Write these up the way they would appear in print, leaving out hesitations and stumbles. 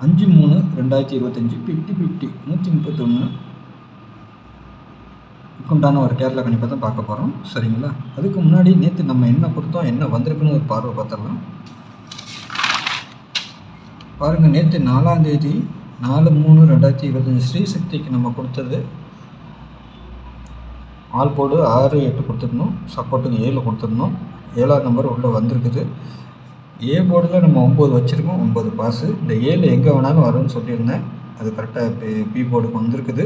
5/3/2025 50/50 131 உண்டான ஒரு கேரளா கணிப்பை தான் பார்க்க போகிறோம். சரிங்களா? அதுக்கு முன்னாடி நேற்று நம்ம என்ன கொடுத்தோம், என்ன வந்திருக்குன்னு ஒரு பார்வை பார்த்துடலாம். பாருங்கள், நேற்று 4ஆம் தேதி 4/3/2025 ஸ்ரீசக்திக்கு நம்ம கொடுத்தது ஆல் போர்டு 6, 8 கொடுத்துருந்தோம். சப்போர்ட்டுக்கு 7 கொடுத்துருந்தோம். 7ஆம் நம்பர் உள்ளே வந்திருக்குது. ஏ போர்டில் நம்ம 9 வச்சுருக்கோம், 9 பாஸு. இந்த 7 எங்கே வேணாலும் வரும்னு சொல்லியிருந்தேன். அது கரெக்டாக பி போர்டுக்கு வந்திருக்குது,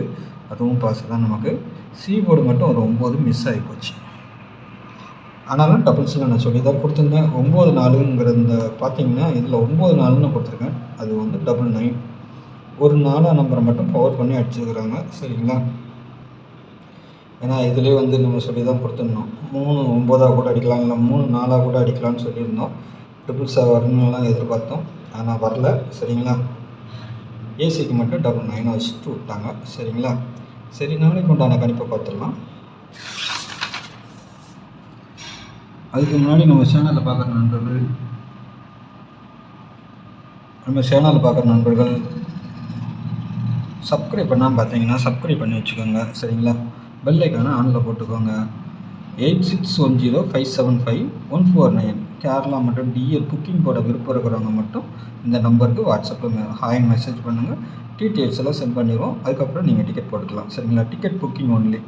அதுவும் பாஸு தான் நமக்கு. சி போர்டு மட்டும் ஒரு 9 மிஸ் ஆகி போச்சு. ஆனாலும் டபுள்ஸில் நான் சொல்லி தான் கொடுத்துருந்தேன். 9/4ங்கிற இந்த பார்த்தீங்கன்னா இதில் 9/4ன்னு கொடுத்துருக்கேன். அது வந்து 99. ஒரு 4ஆம் நம்பரை மட்டும் பவர் பண்ணி அடிச்சுக்கிறாங்க. சரிங்களா? ஏன்னா இதிலே வந்து நம்ம சொல்லி தான் கொடுத்துருந்தோம். 3 9ஆக கூட அடிக்கலாம், இல்லை 3 4ஆக கூட அடிக்கலாம்னு சொல்லியிருந்தோம். ட்ரிபிள்ஸாக வரணும்லாம் எதிர்பார்த்தோம், ஆனால் வரல. சரிங்களா? ஏசிக்கு மட்டும் 99 வச்சுட்டு விட்டாங்க. சரிங்களா? சரி, நாளைக்கு உண்டான கணிப்பை பார்த்துடலாம். அதுக்கு முன்னாடி நம்ம சேனலில் பார்க்குற நண்பர்கள் சப்ஸ்கிரைப் பண்ணாமல் பார்த்தீங்கன்னா சப்ஸ்கிரைப் பண்ணி வச்சுக்கோங்க. சரிங்களா? பெல் ஐக்கானை ஆனில் போட்டுக்கோங்க. 8610575149 கேரளா மற்றும் டிஎல் புக்கிங் போட விருப்பம் இருக்கிறவங்க மட்டும் இந்த நம்பருக்கு வாட்ஸ்அப்பில் ஹாய் மெசேஜ் பண்ணுங்கள். டீட்டெயில்ஸ் எல்லாம் சென்ட் பண்ணிடுவோம். அதுக்கப்புறம் நீங்கள் டிக்கெட் போட்டுக்கலாம். சரிங்களா? Ticket booking only.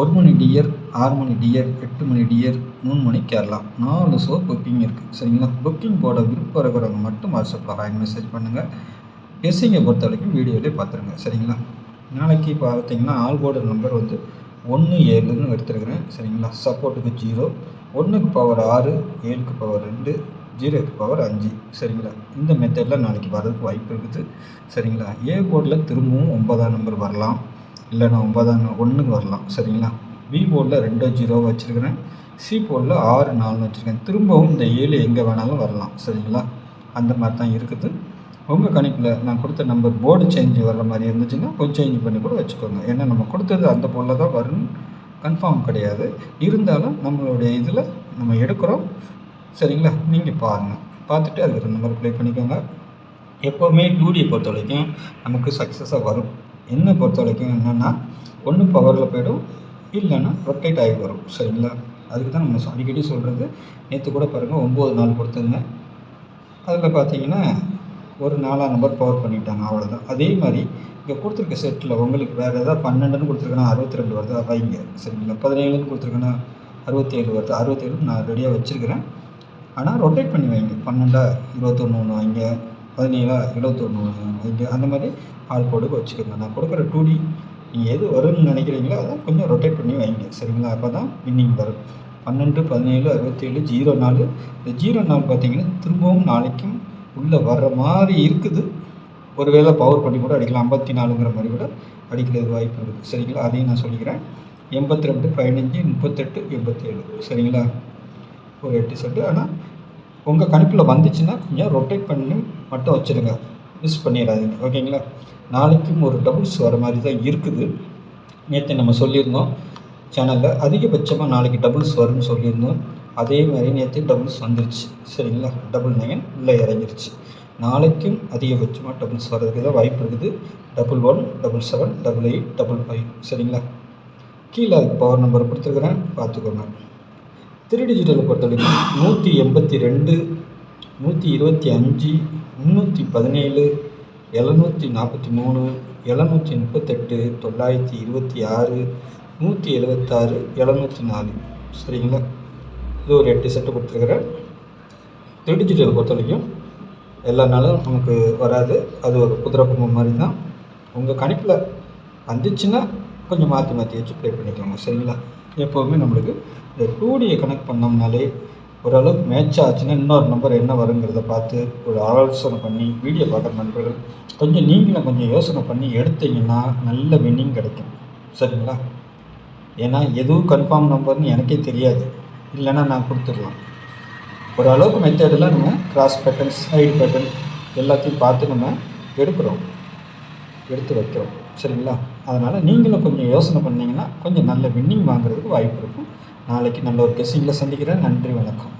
1 மணி டியர், 6 மணி டியர், 8 மணி டியர், 3 மணி கேரளா, 4 ஷோ புக்கிங் இருக்குது. சரிங்களா? புக்கிங் போட விருப்பம் இருக்கிறவங்க மட்டும் வாட்ஸ்அப்பில் ஹாய் மெசேஜ் பண்ணுங்கள். கெஸ்ஸிங்கை பொறுத்த வரைக்கும் வீடியோவிலே பார்த்துருங்க. சரிங்களா? நாளைக்கு பார்த்தீங்கன்னா ஆல் போர்டு நம்பர் வந்து 1 7ன்னு எடுத்துருக்கிறேன். சரிங்களா? சப்போர்ட்டுக்கு 0, 1க்கு பவர் 6, 7க்கு பவர் 2, 0க்கு பவர் 5. சரிங்களா? இந்த மெத்தடில் நாளைக்கு வரதுக்கு வாய்ப்பு இருக்குது. சரிங்களா? ஏ போர்டில் திரும்பவும் 9ஆம் நம்பர் வரலாம், இல்லைன்னா 9 வரலாம். சரிங்களா? பி போர்டில் 2 0 வச்சுருக்கிறேன். சி போர்டில் 6 4 வச்சுருக்கேன். திரும்பவும் இந்த 7 எங்கே வேணாலும் வரலாம். சரிங்களா? அந்த மாதிரி தான் இருக்குது. உங்கள் கணிப்பில் நான் கொடுத்த நம்பர் போர்டு சேஞ்ச் வர்ற மாதிரி இருந்துச்சுன்னா கொஞ்சம் சேஞ்ச் பண்ணி கூட வச்சுக்கோங்க. ஏன்னா நம்ம கொடுத்தது அந்த போர்டில் தான் வரும்னு கன்ஃபார்ம் கிடையாது. இருந்தாலும் நம்மளுடைய இதில் நம்ம எடுக்கிறோம். சரிங்களா? நீங்கள் பாருங்கள், பார்த்துட்டு அதுக்கு நம்பர் ப்ளே பண்ணிக்கோங்க. எப்போவுமே 2டியை பொறுத்த வரைக்கும் நமக்கு சக்ஸஸாக வரும். என்னை பொறுத்த வரைக்கும் என்னென்னா, ஒன்று பவரில் போய்டும், இல்லைன்னா ரொட்டேட் ஆகி வரும். சரிங்களா? அதுக்கு தான் நம்ம அடிக்கடி சொல்கிறது. நேற்று கூட பாருங்கள் 9 4 கொடுத்துருந்தேன். அதில் பார்த்தீங்கன்னா ஒரு 4ஆம் நம்பர் பவர் பண்ணிட்டாங்க, அவ்வளோதான். அதே மாதிரி இங்கே கொடுத்துருக்க செட்டில் உங்களுக்கு வேறு ஏதாவது 12ன்னு கொடுத்துருக்கேன்னா 62 வருது வைங்க. சரிங்களா? 17ன்னு கொடுத்துருக்கேன்னா 67 வருது. 67 நான் ரெடியாக வச்சுருக்கிறேன். ஆனால் ரொட்டேட் பண்ணி வைங்க. 12 21 ஒன்று வைங்க, 17 21 வைங்க. அந்த மாதிரி ஆல் போர்டுக்கு வச்சுக்கோங்க. நான் கொடுக்குற 2டி நீங்கள் எது வரும்னு நினைக்கிறீங்களோ அதை கொஞ்சம் ரொட்டேட் பண்ணி வைங்க. சரிங்களா? அப்போ தான் வின்னிங் வரும். 12 17 67 04. இந்த 04 பார்த்தீங்கன்னா திரும்பவும் நாளைக்கும் உள்ளே வர்ற மாதிரி இருக்குது. ஒருவேளை பவர் பண்ணி கூட அடிக்கலாம். 54ங்கிற மாதிரி கூட அடிக்கிறது வாய்ப்பு இருக்குது. சரிங்களா? அதையும் நான் சொல்லிக்கிறேன். 82 15 38 87. சரிங்களா? ஒரு 8 செட்டு. ஆனால் உங்கள் கணிப்பில் வந்துச்சுன்னா கொஞ்சம் ரொட்டேட் பண்ணி மட்டும் வச்சுருங்க, மிஸ் பண்ணிடாதீங்க. ஓகேங்களா? நாளைக்கும் ஒரு டபுள்ஸ் வர மாதிரி தான் இருக்குது. நேற்று நம்ம சொல்லியிருந்தோம் சேனலில் அதிகபட்சமாக நாளைக்கு டபுள்ஸ் வரும்னு சொல்லியிருந்தோம். அதே மாதிரி நேற்று டபுள்ஸ் வந்துருச்சு. சரிங்களா? 99 உள்ளே இறங்கிருச்சு. நாளைக்கும் அதிகபட்சமாக டபுள்ஸ் வர்றதுக்கு தான் வாய்ப்பு இருக்குது. 11 77 88 55. சரிங்களா? கீழே அதுக்கு பவர் நம்பர் கொடுத்துருக்குறேன், பார்த்துக்கோங்க. 3 டிஜிட்டலை பொறுத்த வரைக்கும் 182 125 317 743 738 926 176 704. சரிங்களா? இது ஒரு 8 செட்டு கொடுத்துருக்குறேன். 3 டிஜிட்டல் பொறுத்த வரைக்கும் எல்லா நாளும் நமக்கு வராது. அது ஒரு குதிரை கும்பம் மாதிரி தான். உங்கள் கணிப்பில் வந்துச்சுன்னா கொஞ்சம் மாற்றி வச்சு ப்ளே பண்ணிக்கோங்க. சரிங்களா? எப்போவுமே நம்மளுக்கு இந்த 2டியை கனெக்ட் பண்ணோம்னாலே ஓரளவுக்கு மேட்ச் ஆச்சுன்னா இன்னொரு நம்பர் என்ன வருங்கிறத பார்த்து ஒரு ஆலோசனை பண்ணி வீடியோ பார்க்குற நண்பர்கள் கொஞ்சம் நீங்களும் கொஞ்சம் யோசனை பண்ணி எடுத்தீங்கன்னா நல்ல வின்னிங் கிடைக்கும். சரிங்களா? ஏன்னா எதுவும் கன்ஃபார்ம் நம்பர்னு எனக்கே தெரியாது, இல்லைன்னா நான் கொடுத்துடலாம். ஓரளவுக்கு மெத்தடில் நம்ம கிராஸ் பேட்டர்ன், சைடு பேட்டர்ன் எல்லாத்தையும் பார்த்து நம்ம எடுத்து வைக்கிறோம். சரிங்களா? அதனால் நீங்களும் கொஞ்சம் யோசனை பண்ணிங்கன்னா கொஞ்சம் நல்ல வின்னிங் வாங்குறதுக்கு வாய்ப்பு இருக்கும். நாளைக்கு நல்ல ஒரு கெஸ்ஸிங்கில் சந்திக்கிறேன். நன்றி, வணக்கம்.